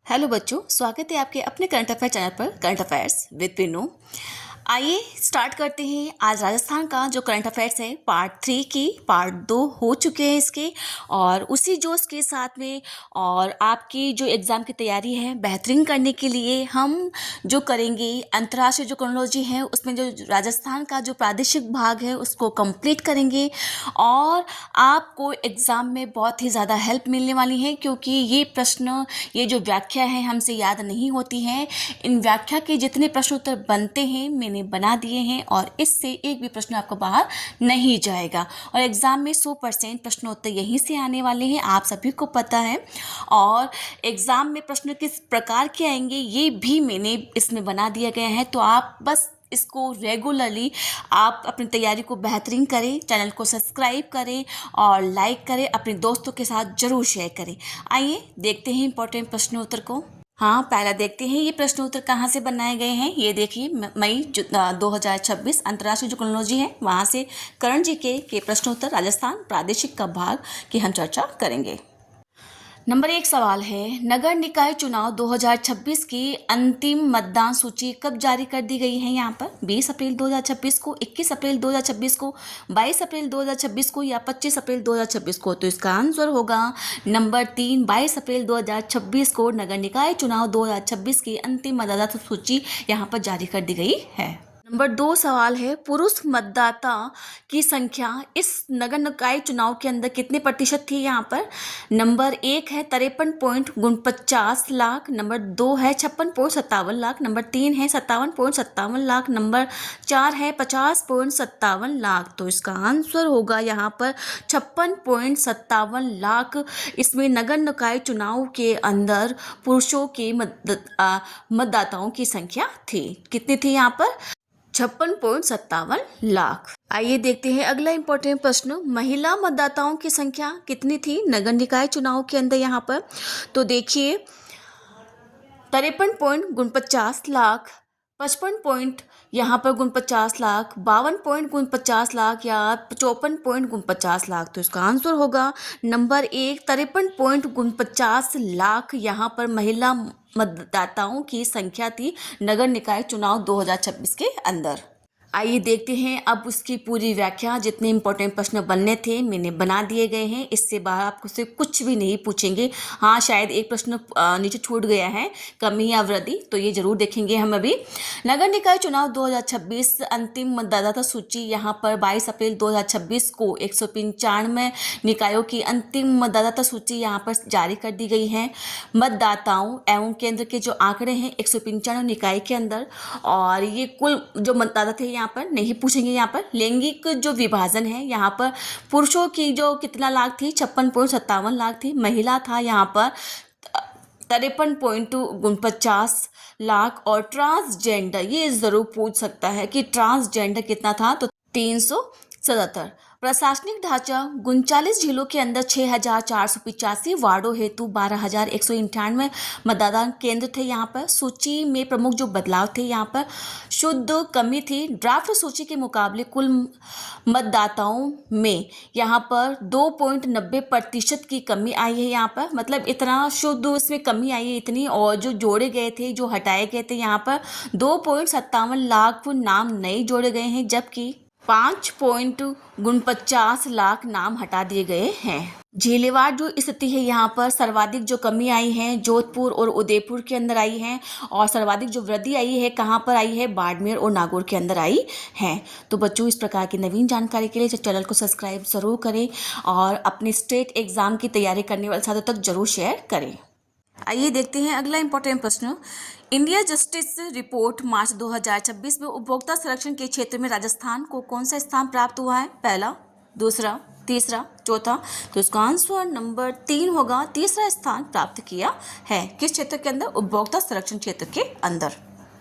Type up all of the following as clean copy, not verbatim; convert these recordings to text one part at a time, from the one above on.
Hello बच्चों, स्वागत है आपके अपने करंट अफेयर चैनल पर करंट अफेयर्स विद पिनू। आइए स्टार्ट करते हैं। आज राजस्थान का जो करंट अफेयर्स है पार्ट 3 की पार्ट 2 हो चुके हैं इसके, और उसी जोश के साथ में और आपकी जो एग्ज़ाम की तैयारी है बेहतरीन करने के लिए हम जो करेंगे अंतर्राष्ट्रीय जो क्रोनोलॉजी है उसमें जो राजस्थान का जो प्रादेशिक भाग है उसको कंप्लीट करेंगे और आपको एग्ज़ाम में बहुत ही ज़्यादा हेल्प मिलने वाली है, क्योंकि ये प्रश्न, ये जो व्याख्या है हमसे याद नहीं होती हैं। इन व्याख्या के जितने प्रश्न उत्तर बनते हैं मैंने बना दिए हैं और इससे एक भी प्रश्न आपको बाहर नहीं जाएगा और एग्ज़ाम में 100% प्रश्न उत्तर यहीं से आने वाले हैं, आप सभी को पता है। और एग्ज़ाम में प्रश्न किस प्रकार के आएंगे ये भी मैंने इसमें बना दिया गया है, तो आप बस इसको रेगुलरली आप अपनी तैयारी को बेहतरीन करें, चैनल को सब्सक्राइब करें और लाइक करें, अपने दोस्तों के साथ ज़रूर शेयर करें। आइए देखते हैं इंपॉर्टेंट प्रश्न उत्तर को। हाँ, पहला देखते हैं ये प्रश्न उत्तर कहाँ से बनाए गए हैं। ये देखिए मई 2026 अंतर्राष्ट्रीय जो क्रोनोलॉजी है वहाँ से करण जी के प्रश्न उत्तर राजस्थान प्रादेशिक का भाग की हम चर्चा करेंगे। नंबर 1 सवाल है, नगर निकाय चुनाव 2026 की अंतिम मतदान सूची कब जारी कर दी गई है। यहाँ पर 20 अप्रैल 2026 को, 21 अप्रैल 2026 को, 22 अप्रैल 2026 को या 25 अप्रैल 2026 को। तो इसका आंसर होगा नंबर 3, 22 अप्रैल 2026 को नगर निकाय चुनाव 2026 की अंतिम मतदाता सूची यहाँ पर जारी कर दी गई है। नंबर 2 सवाल है, पुरुष मतदाता की संख्या इस नगर निकाय चुनाव के अंदर कितने प्रतिशत थी। यहाँ पर नंबर 1 है 53.49 लाख, नंबर 2 है 56.57 लाख, नंबर 3 है 57.57 लाख, नंबर 4 है 50.57 लाख। तो इसका आंसर होगा यहाँ पर 56.57 लाख। इसमें नगर निकाय चुनाव के अंदर पुरुषों के मतदाताओं की संख्या थी। कितनी थी यहाँ पर? 56.57 लाख। आइए देखते हैं अगला इंपॉर्टेंट प्रश्न, महिला मतदाताओं की संख्या कितनी थी नगर निकाय चुनाव के अंदर। यहाँ पर तो देखिए 53.49 लाख, 55 पॉइंट यहाँ पर 49 लाख, 52.49 लाख या 54.49 लाख। तो इसका आंसर होगा नंबर 1, 53.49 लाख यहाँ पर महिला मतदाताओं की संख्या थी नगर निकाय चुनाव 2026 के अंदर। आइए देखते हैं अब उसकी पूरी व्याख्या। जितने इंपॉर्टेंट प्रश्न बनने थे मैंने बना दिए गए हैं, इससे बाहर आपको से कुछ भी नहीं पूछेंगे। हाँ, शायद एक प्रश्न नीचे छूट गया है, कमी या वृद्धि, तो ये जरूर देखेंगे हम अभी। नगर निकाय चुनाव 2026 अंतिम मतदाता सूची यहाँ पर 22 अप्रैल 2026 को 195 निकायों की अंतिम मतदाता सूची यहाँ पर जारी कर दी गई है। मतदाताओं एवं केंद्र के जो आंकड़े हैं 195 निकाय के अंदर, और ये कुल जो मतदाता थे यहाँ पर नहीं पूछेंगे। यहाँ पर लैंगिक जो विभाजन है यहाँ पर पुरुषों की जो कितना लाख थी 56.57 लाख थी, महिला था यहाँ पर 53.49 लाख, और ट्रांसजेंडर ये जरूर पूछ सकता है कि ट्रांसजेंडर कितना था, तो 377। प्रशासनिक ढांचा 39 जिलों के अंदर 6,485 वार्डों हेतु 12,198 मतदान केंद्र थे। यहाँ पर सूची में प्रमुख जो बदलाव थे यहाँ पर शुद्ध कमी थी। ड्राफ्ट सूची के मुकाबले कुल मतदाताओं में यहाँ पर 2.90% की कमी आई है। यहाँ पर मतलब इतना शुद्ध उसमें कमी आई है इतनी, और जो जोड़े गए थे, जो हटाए गए थे यहाँ पर 2.57 लाख नाम नए जोड़े गए हैं, जबकि 5.49 लाख नाम हटा दिए गए हैं। झीलेवाड़ जो स्थिति है यहाँ पर सर्वाधिक जो कमी आई है जोधपुर और उदयपुर के अंदर आई है, और सर्वाधिक जो वृद्धि आई है कहाँ पर आई है, बाड़मेर और नागौर के अंदर आई है। तो बच्चों, इस प्रकार की नवीन जानकारी के लिए चैनल को सब्सक्राइब जरूर करें और अपने स्टेट एग्जाम की तैयारी करने वाले साथियों तक जरूर शेयर करें। आइए देखते हैं अगला इंपॉर्टेंट प्रश्न, इंडिया जस्टिस रिपोर्ट मार्च 2026 में उपभोक्ता संरक्षण के क्षेत्र में राजस्थान को कौन सा स्थान प्राप्त हुआ है। पहला, दूसरा, तीसरा, चौथा। तो इसका आंसर नंबर 3 होगा, तीसरा स्थान प्राप्त किया है। किस क्षेत्र के अंदर? उपभोक्ता संरक्षण क्षेत्र के अंदर।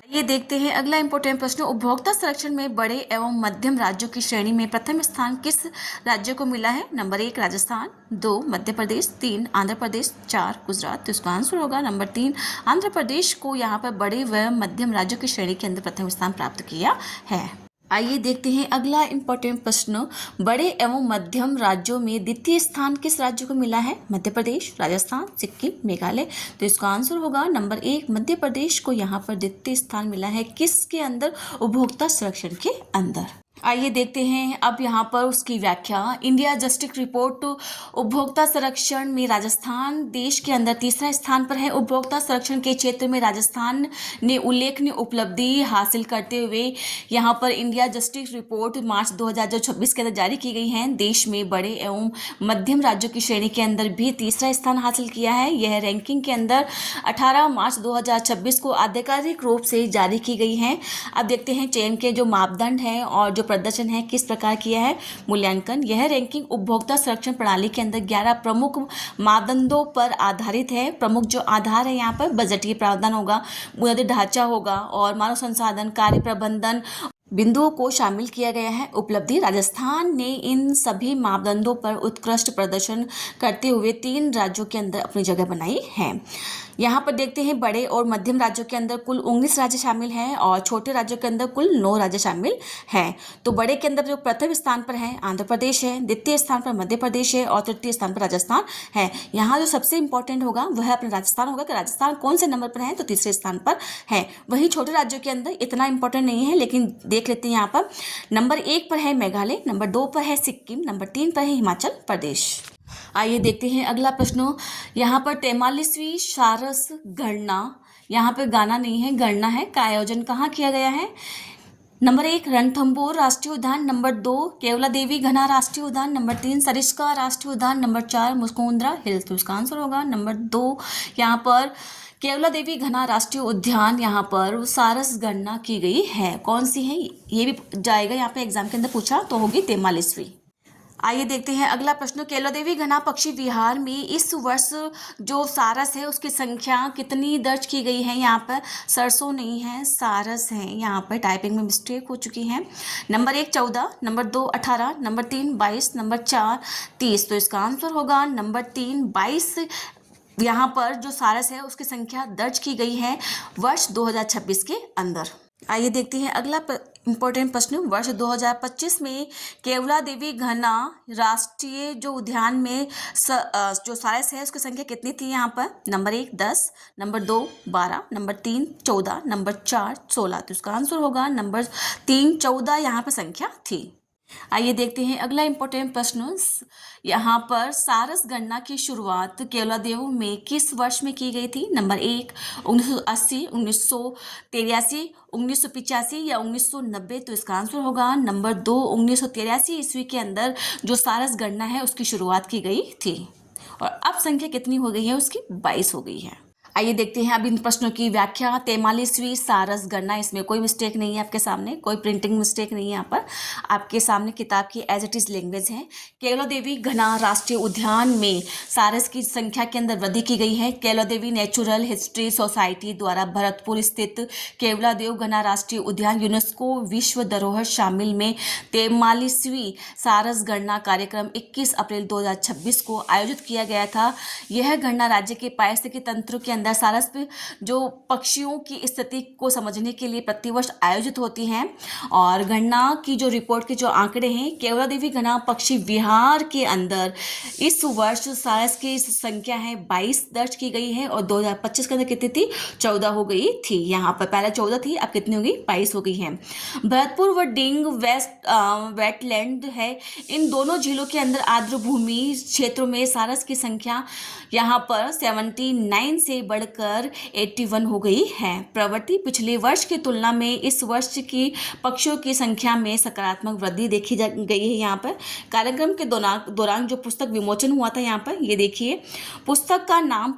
ये देखते हैं अगला इंपॉर्टेंट प्रश्न, उपभोक्ता संरक्षण में बड़े एवं मध्यम राज्यों की श्रेणी में प्रथम स्थान किस राज्य को मिला है। नंबर 1 राजस्थान, 2 मध्य प्रदेश, 3 आंध्र प्रदेश, 4 गुजरात। तो इसका आंसर होगा नंबर 3, आंध्र प्रदेश को यहाँ पर बड़े व मध्यम राज्यों की श्रेणी के अंदर प्रथम स्थान प्राप्त किया है। आइए देखते हैं अगला इम्पोर्टेंट प्रश्न। बड़े एवं मध्यम राज्यों में द्वितीय स्थान किस राज्य को मिला है? मध्य प्रदेश, राजस्थान, सिक्किम, मेघालय। तो इसका आंसर होगा नंबर 1, मध्य प्रदेश को यहाँ पर द्वितीय स्थान मिला है। किसके अंदर? उपभोक्ता संरक्षण के अंदर। आइए देखते हैं अब यहाँ पर उसकी व्याख्या। इंडिया जस्टिस रिपोर्ट उपभोक्ता संरक्षण में राजस्थान देश के अंदर तीसरा स्थान पर है। उपभोक्ता संरक्षण के क्षेत्र में राजस्थान ने उल्लेखनीय उपलब्धि हासिल करते हुए यहाँ पर इंडिया जस्टिस रिपोर्ट मार्च 2026 के अंदर जारी की गई है। देश में बड़े एवं मध्यम राज्यों की श्रेणी के अंदर भी तीसरा स्थान हासिल किया है। यह रैंकिंग के अंदर 18 मार्च 2026 को आधिकारिक रूप से जारी की गई है। अब देखते हैं चयन के जो मापदंड है और जो प्रदर्शन है किस प्रकार किया है मूल्यांकन। यह रैंकिंग उपभोक्ता संरक्षण प्रणाली के अंदर 11 प्रमुख मापदंडों पर आधारित है। प्रमुख जो आधार है यहाँ पर बजटीय प्रावधान होगा, बुनियादी ढांचा होगा और मानव संसाधन, कार्य प्रबंधन बिंदुओं को शामिल किया गया है। उपलब्धि: राजस्थान ने इन सभी मापदंडों पर उत्कृष्ट प्रदर्शन करते हुए 3 राज्यों के अंदर अपनी जगह बनाई है। यहाँ पर देखते हैं बड़े और मध्यम राज्यों के अंदर कुल 19 राज्य शामिल हैं और छोटे राज्यों के अंदर कुल 9 राज्य शामिल हैं। तो बड़े के अंदर जो प्रथम स्थान पर है आंध्र प्रदेश है, द्वितीय स्थान पर मध्य प्रदेश है और तृतीय स्थान पर राजस्थान है। यहाँ जो सबसे इंपॉर्टेंट होगा वह अपना राजस्थान होगा कि राजस्थान कौन से नंबर पर है, तो तीसरे स्थान पर है। वहीं छोटे राज्यों के अंदर इतना इंपॉर्टेंट नहीं है, लेकिन देख लेते हैं यहाँ पर नंबर 1 पर है मेघालय, नंबर 2 पर है सिक्किम, नंबर 3 पर है हिमाचल प्रदेश। आइए देखते हैं अगला प्रश्न। यहाँ पर 43वीं सारस गणना, यहाँ पर गाना नहीं है गणना है, का आयोजन कहाँ किया गया है? नंबर 1 रणथंभौर राष्ट्रीय उद्यान, नंबर 2 केवलादेवी घना राष्ट्रीय उद्यान, नंबर 3 सरिस्का राष्ट्रीय उद्यान, नंबर 4 मुस्कुंद्रा हिल्स। तो इसका आंसर होगा नंबर 2 यहाँ पर केवलादेवी घना राष्ट्रीय उद्यान। यहाँ पर सारस गणना की गई है। कौन सी है ये भी जाएगा यहाँ पे एग्जाम के अंदर पूछा तो होगी 43वीं। आइए देखते हैं अगला प्रश्न। केवलादेवी घना पक्षी विहार में इस वर्ष जो सारस है उसकी संख्या कितनी दर्ज की गई है? यहाँ पर सरसों नहीं है, सारस है। यहाँ पर टाइपिंग में मिस्टेक हो चुकी है। Number 1 14, number 2 18, number 3 22, number 4 30। तो इसका आंसर होगा नंबर 3 22। यहाँ पर जो सारस है उसकी संख्या दर्ज की गई है वर्ष 2026 के अंदर। आइए देखते हैं अगला इंपॉर्टेंट प्रश्न। वर्ष 2025 में केवलादेवी घना राष्ट्रीय जो उद्यान में जो सारस है उसकी संख्या कितनी थी? यहाँ पर नंबर 1 10, नंबर 2 12, नंबर 3 14, नंबर 4 16। तो इसका आंसर होगा नंबर 3 14 यहाँ पर संख्या थी। आइए देखते हैं अगला इंपॉर्टेंट प्रश्न। यहाँ पर सारस गणना की शुरुआत केवलादेव में किस वर्ष में की गई थी? नंबर 1 1980, 1983, 1985 या 1990। तो इसका आंसर होगा नंबर 2 1983 ईस्वी के अंदर जो सारस गणना है उसकी शुरुआत की गई थी। और अब संख्या कितनी हो गई है उसकी? 22 हो गई है। आइए देखते हैं अब इन प्रश्नों की व्याख्या। 43वीं सारस गणना, इसमें कोई मिस्टेक नहीं है आपके सामने, कोई प्रिंटिंग मिस्टेक नहीं है। यहाँ पर आपके सामने किताब की एज इट इज़ लैंग्वेज है। केवलादेवी घना राष्ट्रीय उद्यान में सारस की संख्या के अंदर वृद्धि की गई है। केवलादेवी नेचुरल हिस्ट्री सोसाइटी द्वारा भरतपुर स्थित केवलादेव घना राष्ट्रीय उद्यान यूनेस्को विश्व धरोहर शामिल में 43वीं सारस गणना कार्यक्रम 21 अप्रैल 2026 को आयोजित किया गया था। यह गणना राज्य के पारिस्थितिकी तंत्र के अंदर सारस जो पक्षियों की स्थिति को समझने के लिए प्रतिवर्ष आयोजित होती हैं। और गणना की जो रिपोर्ट के जो आंकड़े हैं, केवलादेवी घना पक्षी विहार के अंदर इस वर्ष सारस की संख्या है 22 दर्ज की गई है और 2025 के अंदर कितनी थी? 14 हो गई थी। यहाँ पर पहले 14 थी, अब कितनी हो गई? 22 हो गई है। भरतपुर व डिंग वेटलैंड है, इन दोनों झीलों के अंदर आर्द्र भूमि क्षेत्रों में सारस की संख्या यहाँ पर 79 से बढ़कर 81 हो गई है। प्रवृत्ति पिछले वर्ष की तुलना में इस वर्ष की पक्षियों की संख्या में सकारात्मक वृद्धि देखी गई है। यहाँ पर कार्यक्रम के दौरान जो पुस्तक विमोचन हुआ था, यहाँ पर ये देखिए, पुस्तक का नाम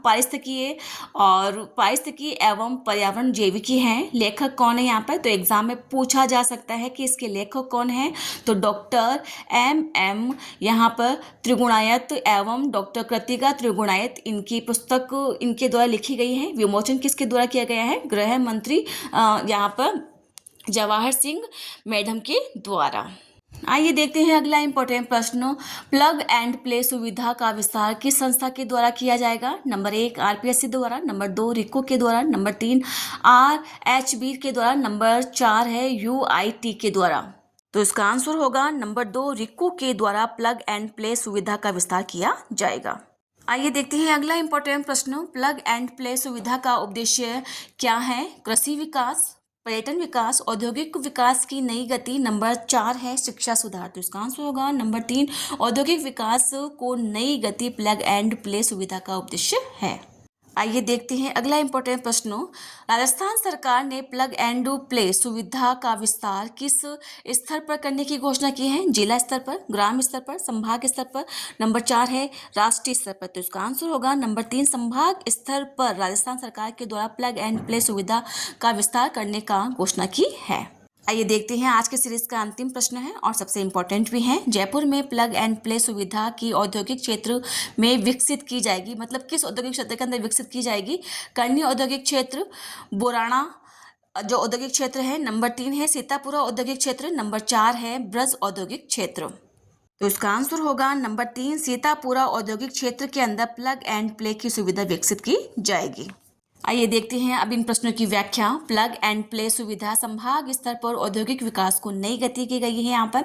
पारिस्थितिकी एवं पर्यावरण जैविकी है। लेखक कौन है यहाँ पर? तो एग्जाम में पूछा जा सकता है कि इसके लेखक कौन है। तो डॉक्टर MM यहाँ पर त्रिगुणायत एवं डॉक्टर कृतिका त्रिगुणायत, इनकी पुस्तक इनके द्वारा लिखी गई है। विमोचन किसके द्वारा किया गया है? गृह मंत्री यहाँ पर जवाहर सिंह मैडम के द्वारा। आइए देखते हैं अगला इंपॉर्टेंट प्रश्न। प्लग एंड प्ले सुविधा का विस्तार किस संस्था के द्वारा किया जाएगा? नंबर 1 RPSC द्वारा, नंबर 2 रिको के द्वारा, नंबर 3 RHB के द्वारा, नंबर 4 है UIT के द्वारा। तो इसका आंसर होगा नंबर 2, रिक्कू के द्वारा प्लग एंड प्ले सुविधा का विस्तार किया जाएगा। आइए देखते हैं अगला इंपॉर्टेंट प्रश्न। प्लग एंड प्ले सुविधा का उद्देश्य क्या है? कृषि विकास, पर्यटन विकास, औद्योगिक विकास की नई गति। नंबर 4 है शिक्षा सुधार। तो इसका आंसर होगा नंबर 3, औद्योगिक विकास को नई गति प्लग एंड प्ले सुविधा का उद्देश्य है। आइए देखते हैं अगला इंपॉर्टेंट प्रश्न। राजस्थान सरकार ने प्लग एंड प्ले सुविधा का विस्तार किस स्तर पर करने की घोषणा की है? जिला स्तर पर, ग्राम स्तर पर, संभाग स्तर पर। नंबर 4 है राष्ट्रीय स्तर पर। तो इसका आंसर होगा नंबर 3, संभाग स्तर पर राजस्थान सरकार के द्वारा प्लग एंड प्ले सुविधा का विस्तार करने का घोषणा की है। आइए देखते हैं आज के सीरीज का अंतिम प्रश्न है और सबसे इम्पोर्टेंट भी है। जयपुर में प्लग एंड प्ले सुविधा की औद्योगिक क्षेत्र में विकसित की जाएगी, मतलब किस औद्योगिक क्षेत्र के अंदर विकसित की जाएगी? करनी औद्योगिक क्षेत्र, बोराना जो औद्योगिक क्षेत्र है। नंबर 3 है सीतापुरा औद्योगिक क्षेत्र। नंबर 4 है ब्रज औद्योगिक क्षेत्र। तो इसका आंसर होगा नंबर 3, सीतापुरा औद्योगिक क्षेत्र के अंदर प्लग एंड प्ले की सुविधा विकसित की जाएगी। आइए देखते हैं अब इन प्रश्नों की व्याख्या। प्लग एंड प्ले सुविधा संभाग स्तर पर औद्योगिक विकास को नई गति की गई है। यहाँ पर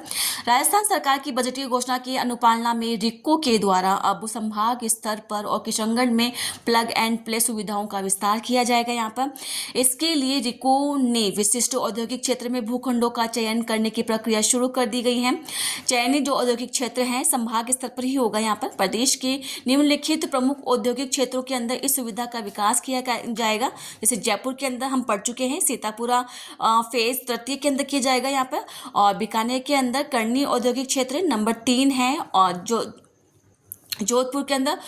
राजस्थान सरकार की बजटीय घोषणा की अनुपालना में रिक्को के द्वारा अब संभाग स्तर पर और किशनगढ़ में प्लग एंड प्ले सुविधाओं का विस्तार किया जाएगा। यहाँ पर इसके लिए रिक्को ने विशिष्ट औद्योगिक क्षेत्र में भूखंडों का चयन करने की प्रक्रिया शुरू कर दी गई है। चयनित जो औद्योगिक क्षेत्र है संभाग स्तर पर ही होगा। यहाँ पर प्रदेश के निम्नलिखित प्रमुख औद्योगिक क्षेत्रों के अंदर इस सुविधा का विकास किया जाएगा। जैसे जयपुर के अंदर हम पढ़ चुके हैं, सीतापुरा फेज तृतीय के अंदर किया जाएगा यहाँ पर, और बीकानेर के अंदर करनी औद्योगिक क्षेत्र नंबर 3 है, और जो जोधपुर के अंदर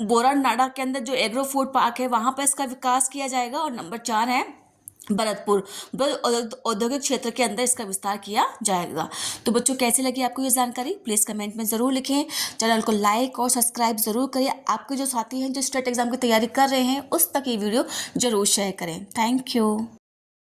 बोरानाडा के अंदर जो एग्रो फूड पार्क है वहाँ पर इसका विकास किया जाएगा, और नंबर 4 है भरतपुर औद्योगिक क्षेत्र के अंदर इसका विस्तार किया जाएगा। तो बच्चों कैसी लगी आपको ये जानकारी? प्लीज़ कमेंट में ज़रूर लिखें। चैनल को लाइक और सब्सक्राइब ज़रूर करिए। आपके जो साथी हैं जो स्टेट एग्जाम की तैयारी कर रहे हैं उस तक ये वीडियो ज़रूर शेयर करें। Thank you.